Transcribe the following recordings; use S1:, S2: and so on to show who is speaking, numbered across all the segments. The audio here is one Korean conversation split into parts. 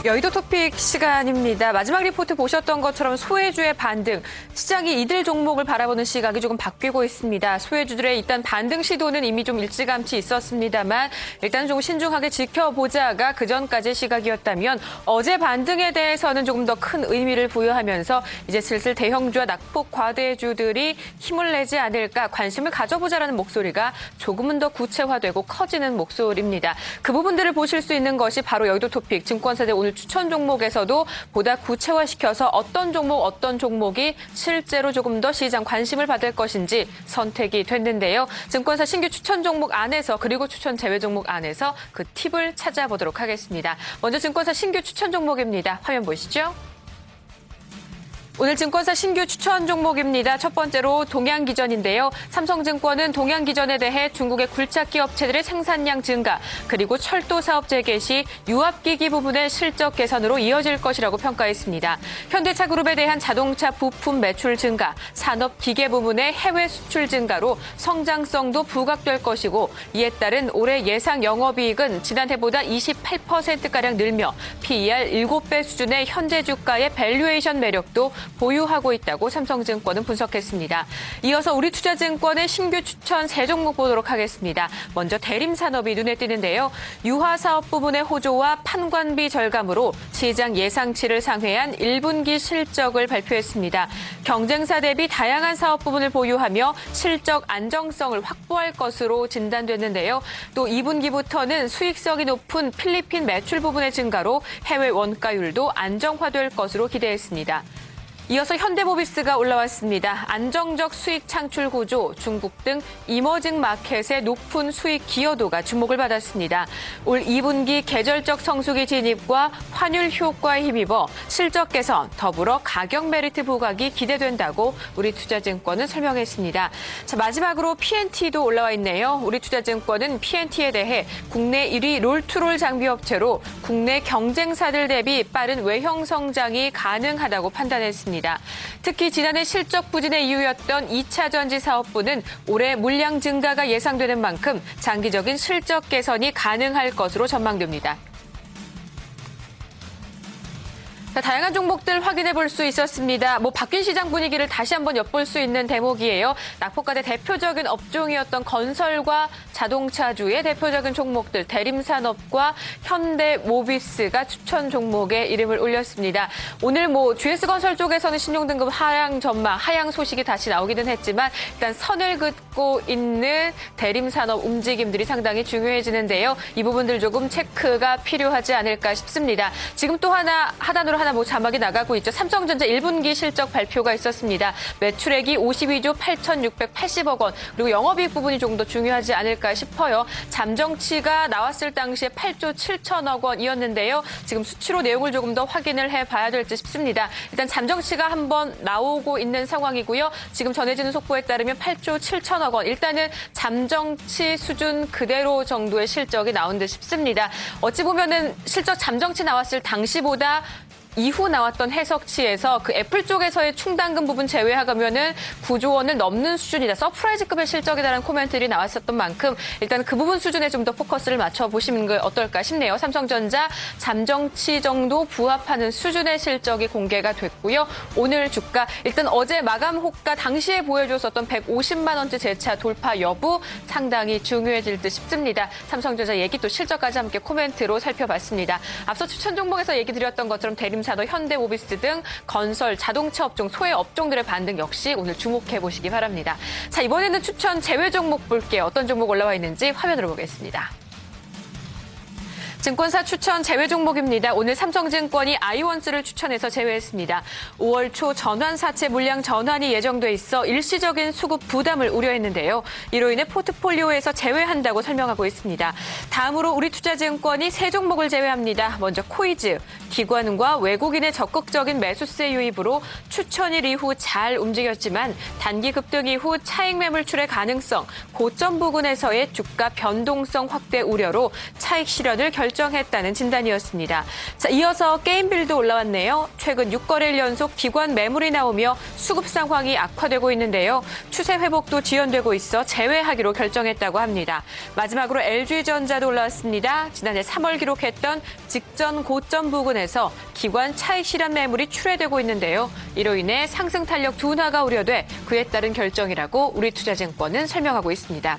S1: 여의도 토픽 시간입니다. 마지막 리포트 보셨던 것처럼 소외주의 반등, 시장이 이들 종목을 바라보는 시각이 조금 바뀌고 있습니다. 소외주들의 일단 반등 시도는 이미 좀 일찌감치 있었습니다만 일단 좀 신중하게 지켜보자가 그전까지의 시각이었다면 어제 반등에 대해서는 조금 더 큰 의미를 부여하면서 이제 슬슬 대형주와 낙폭 과대주들이 힘을 내지 않을까 관심을 가져보자라는 목소리가 조금은 더 구체화되고 커지는 목소리입니다. 그 부분들을 보실 수 있는 것이 바로 여의도 토픽 증권사들 오늘 추천 종목에서도 보다 구체화시켜서 어떤 종목이 실제로 조금 더 시장 관심을 받을 것인지 선택이 됐는데요. 증권사 신규 추천 종목 안에서 그리고 추천 제외 종목 안에서 그 팁을 찾아보도록 하겠습니다. 먼저 증권사 신규 추천 종목입니다. 화면 보시죠. 오늘 증권사 신규 추천 종목입니다. 첫 번째로 동양기전인데요. 삼성증권은 동양기전에 대해 중국의 굴착기 업체들의 생산량 증가 그리고 철도 사업 재개 시 유압기기 부분의 실적 개선으로 이어질 것이라고 평가했습니다. 현대차그룹에 대한 자동차 부품 매출 증가, 산업기계 부문의 해외 수출 증가로 성장성도 부각될 것이고 이에 따른 올해 예상 영업이익은 지난해보다 28%가량 늘며 PER 7배 수준의 현재 주가의 밸류에이션 매력도 보유하고 있다고 삼성증권은 분석했습니다. 이어서 우리투자증권의 신규 추천 세 종목 보도록 하겠습니다. 먼저 대림산업이 눈에 띄는데요. 유화사업 부분의 호조와 판관비 절감으로 시장 예상치를 상회한 1분기 실적을 발표했습니다. 경쟁사 대비 다양한 사업 부분을 보유하며 실적 안정성을 확보할 것으로 진단됐는데요. 또 2분기부터는 수익성이 높은 필리핀 매출 부분의 증가로 해외 원가율도 안정화될 것으로 기대했습니다. 이어서 현대모비스가 올라왔습니다. 안정적 수익 창출 구조, 중국 등 이머징 마켓의 높은 수익 기여도가 주목을 받았습니다. 올 2분기 계절적 성수기 진입과 환율 효과에 힘입어 실적 개선, 더불어 가격 메리트 부각이 기대된다고 우리투자증권은 설명했습니다. 자, 마지막으로 P&T도 올라와 있네요. 우리투자증권은 P&T에 대해 국내 1위 롤투롤 장비업체로 국내 경쟁사들 대비 빠른 외형 성장이 가능하다고 판단했습니다. 특히 지난해 실적 부진의 이유였던 2차 전지 사업부는 올해 물량 증가가 예상되는 만큼 장기적인 실적 개선이 가능할 것으로 전망됩니다. 자, 다양한 종목들 확인해 볼 수 있었습니다. 바뀐 시장 분위기를 다시 한번 엿볼 수 있는 대목이에요. 낙폭가대 대표적인 업종이었던 건설과 자동차주의 대표적인 종목들 대림산업과 현대모비스가 추천 종목에 이름을 올렸습니다. 오늘 GS건설 쪽에서는 신용등급 하향 전망, 하향 소식이 다시 나오기는 했지만 일단 선을 긋고 있는 대림산업 움직임들이 상당히 중요해지는데요. 이 부분들 조금 체크가 필요하지 않을까 싶습니다. 지금 또 하단으로 자막이 나가고 있죠. 삼성전자 1분기 실적 발표가 있었습니다. 매출액이 52조 8,680억 원, 그리고 영업이익 부분이 조금 더 중요하지 않을까 싶어요. 잠정치가 나왔을 당시에 8조 7천억 원이었는데요. 지금 수치로 내용을 조금 더 확인을 해봐야 될지 싶습니다. 일단 잠정치가 한번 나오고 있는 상황이고요. 지금 전해지는 속보에 따르면 8조 7천억 원, 일단은 잠정치 수준 그대로 정도의 실적이 나온 듯 싶습니다. 어찌 보면은 실적 잠정치 나왔을 당시보다 이후 나왔던 해석치에서 그 애플 쪽에서의 충당금 부분 제외하면은 9조 원을 넘는 수준이다. 서프라이즈급의 실적이다라는 코멘트들이 나왔었던 만큼 일단 그 부분 수준에 좀 더 포커스를 맞춰보시는 게 어떨까 싶네요. 삼성전자 잠정치 정도 부합하는 수준의 실적이 공개가 됐고요. 오늘 주가 일단 어제 마감 호가 당시에 보여줬었던 150만 원대 재차 돌파 여부 상당히 중요해질 듯 싶습니다. 삼성전자 얘기 또 실적까지 함께 코멘트로 살펴봤습니다. 앞서 추천 종목에서 얘기 드렸던 것처럼 대림산업, 현대모비스 등 건설, 자동차 업종, 소외 업종들의 반등 역시 오늘 주목해 보시기 바랍니다. 자, 이번에는 추천 제외 종목 볼게요. 어떤 종목 올라와 있는지 화면으로 보겠습니다. 증권사 추천 제외 종목입니다. 오늘 삼성증권이 아이원스를 추천해서 제외했습니다. 5월 초 전환사채 물량 전환이 예정돼 있어 일시적인 수급 부담을 우려했는데요. 이로 인해 포트폴리오에서 제외한다고 설명하고 있습니다. 다음으로 우리투자증권이 세 종목을 제외합니다. 먼저 코이즈, 기관과 외국인의 적극적인 매수세 유입으로 추천일 이후 잘 움직였지만 단기 급등 이후 차익 매물출의 가능성, 고점 부근에서의 주가 변동성 확대 우려로 차익 실현을 결정 결정했다는 진단이었습니다. 자, 이어서 게임빌도 올라왔네요. 최근 6거래일 연속 기관 매물이 나오며 수급 상황이 악화되고 있는데요. 추세 회복도 지연되고 있어 제외하기로 결정했다고 합니다. 마지막으로 LG전자도 올라왔습니다. 지난해 3월 기록했던 직전 고점 부근에서 기관 차익 실현 매물이 출회되고 있는데요. 이로 인해 상승 탄력 둔화가 우려돼 그에 따른 결정이라고 우리투자증권은 설명하고 있습니다.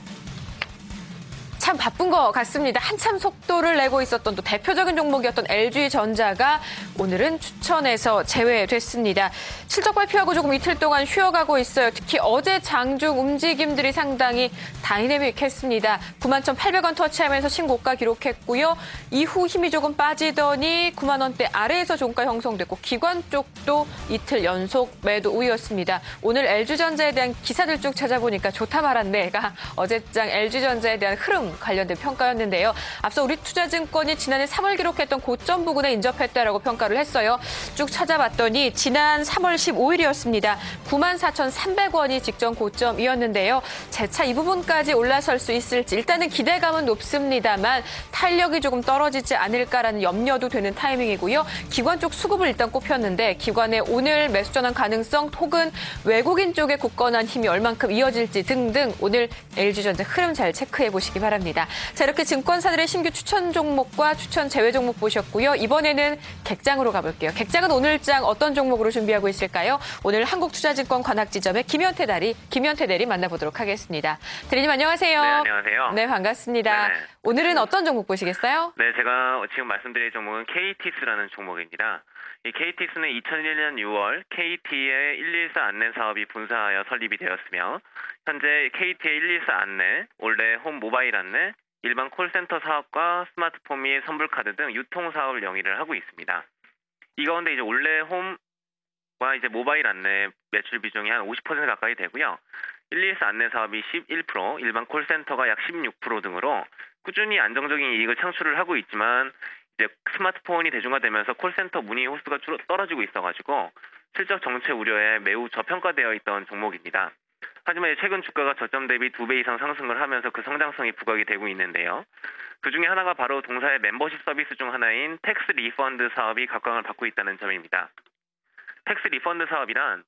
S1: 참 바쁜 것 같습니다. 한참 속도를 내고 있었던 또 대표적인 종목이었던 LG전자가 오늘은 추천에서 제외됐습니다. 실적 발표하고 조금 이틀 동안 쉬어가고 있어요. 특히 어제 장중 움직임들이 상당히 다이내믹했습니다. 91,800원 터치하면서 신고가 기록했고요. 이후 힘이 조금 빠지더니 9만 원대 아래에서 종가 형성됐고 기관 쪽도 이틀 연속 매도 우위였습니다. 오늘 LG전자에 대한 기사들 쭉 찾아보니까 좋다 말한데가 어제장 LG전자에 대한 흐름 관련된 평가였는데요. 앞서 우리투자증권이 지난해 3월 기록했던 고점 부근에 인접했다라고 평가를 했어요. 쭉 찾아봤더니 지난 3월 15일이었습니다. 94,300원이 직전 고점이었는데요. 재차 이 부분까지 올라설 수 있을지 일단은 기대감은 높습니다만 탄력이 조금 떨어지지 않을까라는 염려도 되는 타이밍이고요. 기관 쪽 수급을 일단 꼽혔는데 기관의 오늘 매수 전환 가능성 혹은 외국인 쪽의 굳건한 힘이 얼만큼 이어질지 등등 오늘 LG전자 흐름 잘 체크해 보시기 바랍니다. 자, 이렇게 증권사들의 신규 추천 종목과 추천 제외 종목 보셨고요. 이번에는 객장으로 가볼게요. 객장은 오늘장 어떤 종목으로 준비하고 있을까요? 오늘 한국투자증권 관악지점의 김현태 대리 만나보도록 하겠습니다. 대리님 안녕하세요.
S2: 네, 안녕하세요.
S1: 네, 반갑습니다.
S2: 네네.
S1: 오늘은 어떤 종목 보시겠어요?
S2: 네, 제가 지금 말씀드릴 종목은 KTS라는 종목입니다. 이 KTS는 2001년 6월 KT의 114 안내 사업이 분사하여 설립이 되었으며 현재 KT의 114 안내, 올해 홈 모바일 안내, 일반 콜센터 사업과 스마트폰 및 선불카드 등 유통 사업을 영위를 하고 있습니다. 이 가운데 이제 올해 홈과 이제 모바일 안내 매출 비중이 한 50% 가까이 되고요. 114 안내 사업이 11%, 일반 콜센터가 약 16% 등으로 꾸준히 안정적인 이익을 창출을 하고 있지만 이제 스마트폰이 대중화되면서 콜센터 문의 호수가 떨어지고 있어가지고 실적 정체 우려에 매우 저평가되어 있던 종목입니다. 하지만 최근 주가가 저점 대비 2배 이상 상승을 하면서 그 성장성이 부각이 되고 있는데요. 그 중에 하나가 바로 동사의 멤버십 서비스 중 하나인 텍스 리펀드 사업이 각광을 받고 있다는 점입니다. 텍스 리펀드 사업이란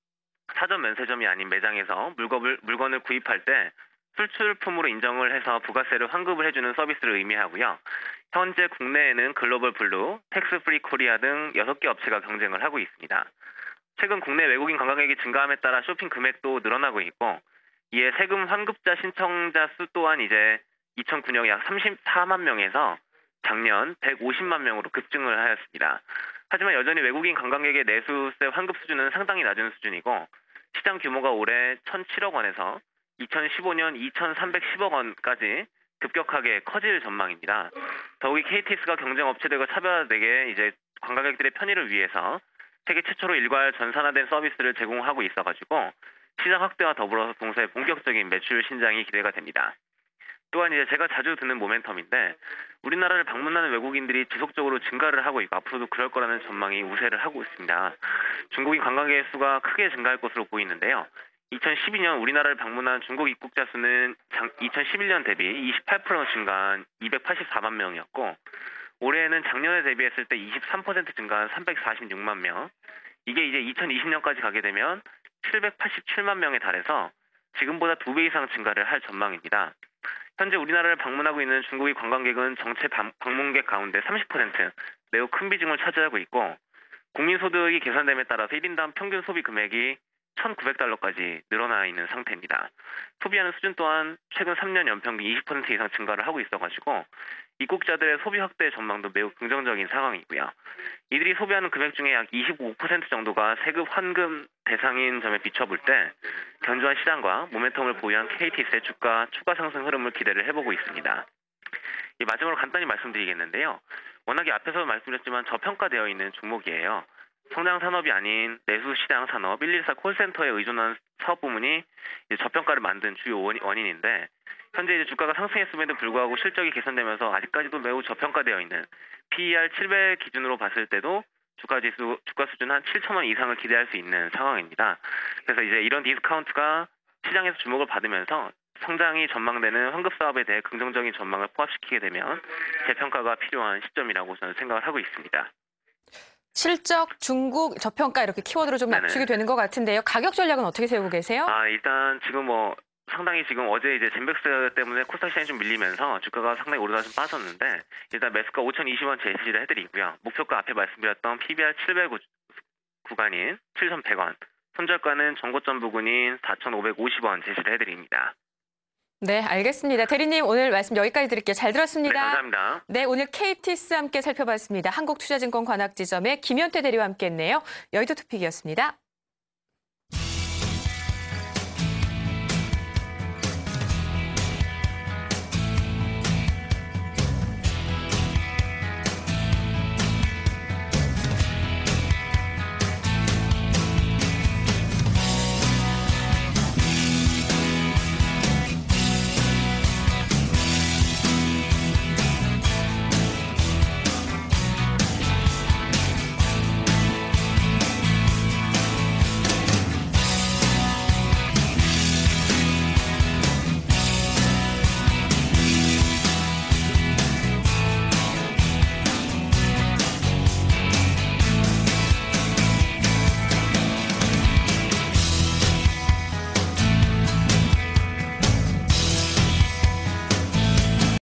S2: 사전 면세점이 아닌 매장에서 물건을 구입할 때 수출품으로 인정을 해서 부가세를 환급을 해주는 서비스를 의미하고요. 현재 국내에는 글로벌 블루, 텍스 프리 코리아 등 6개 업체가 경쟁을 하고 있습니다. 최근 국내 외국인 관광객이 증가함에 따라 쇼핑 금액도 늘어나고 있고 이에 세금 환급자 신청자 수 또한 이제 2009년 약 34만 명에서 작년 150만 명으로 급증을 하였습니다. 하지만 여전히 외국인 관광객의 내수세 환급 수준은 상당히 낮은 수준이고 시장 규모가 올해 1,007억 원에서 2015년 2,310억 원까지 급격하게 커질 전망입니다. 더욱이 KTS가 경쟁 업체들과 차별화되게 이제 관광객들의 편의를 위해서 세계 최초로 일괄 전산화된 서비스를 제공하고 있어가지고 시장 확대와 더불어서 동사의 본격적인 매출 신장이 기대가 됩니다. 또한 이제 제가 자주 듣는 모멘텀인데 우리나라를 방문하는 외국인들이 지속적으로 증가를 하고 있고 앞으로도 그럴 거라는 전망이 우세를 하고 있습니다. 중국인 관광객 수가 크게 증가할 것으로 보이는데요. 2012년 우리나라를 방문한 중국 입국자 수는 2011년 대비 28% 증가한 284만 명이었고 올해는 작년에 대비했을 때 23% 증가한 346만 명. 이게 이제 2020년까지 가게 되면 787만 명에 달해서 지금보다 2배 이상 증가를 할 전망입니다. 현재 우리나라를 방문하고 있는 중국인 관광객은 정체 방문객 가운데 30% 매우 큰 비중을 차지하고 있고 국민소득이 계산됨에 따라서 1인당 평균 소비 금액이 1,900달러까지 늘어나 있는 상태입니다. 소비하는 수준 또한 최근 3년 연평균 20% 이상 증가를 하고 있어가지고 입국자들의 소비 확대 전망도 매우 긍정적인 상황이고요. 이들이 소비하는 금액 중에 약 25% 정도가 세금 환급 대상인 점에 비춰볼 때 견조한 시장과 모멘텀을 보유한 KTS의 주가 추가 상승 흐름을 기대를 해보고 있습니다. 마지막으로 간단히 말씀드리겠는데요. 워낙에 앞에서 말씀드렸지만 저평가되어 있는 종목이에요. 성장 산업이 아닌 내수 시장 산업 114 콜센터에 의존한 사업 부문이 저평가를 만든 주요 원인인데 현재 이제 주가가 상승했음에도 불구하고 실적이 개선되면서 아직까지도 매우 저평가되어 있는 PER 7배 기준으로 봤을 때도 주가 수준 한 7천 원 이상을 기대할 수 있는 상황입니다. 그래서 이제 이런 디스카운트가 시장에서 주목을 받으면서 성장이 전망되는 환급 사업에 대해 긍정적인 전망을 포함시키게 되면 재평가가 필요한 시점이라고 저는 생각을 하고 있습니다.
S1: 실적, 중국, 저평가 이렇게 키워드로 좀 맞추게 되는 것 같은데요. 가격 전략은 어떻게 세우고 계세요?
S2: 일단 지금 상당히 지금 어제 이제 젠백스 때문에 코스닥 시장이 좀 밀리면서 주가가 상당히 오르다가 좀 빠졌는데 일단 매수가 5,020원 제시를 해드리고요. 목표가 앞에 말씀드렸던 PBR 700 구간인 7,100원, 손절가는 전고점 부근인 4,550원 제시를 해드립니다.
S1: 네, 알겠습니다. 대리님 오늘 말씀 여기까지 드릴게요. 잘 들었습니다.
S2: 네, 감사합니다.
S1: 네, 오늘 KTS 함께 살펴봤습니다. 한국투자증권 관악지점의 김현태 대리와 함께했네요. 여의도 투픽이었습니다.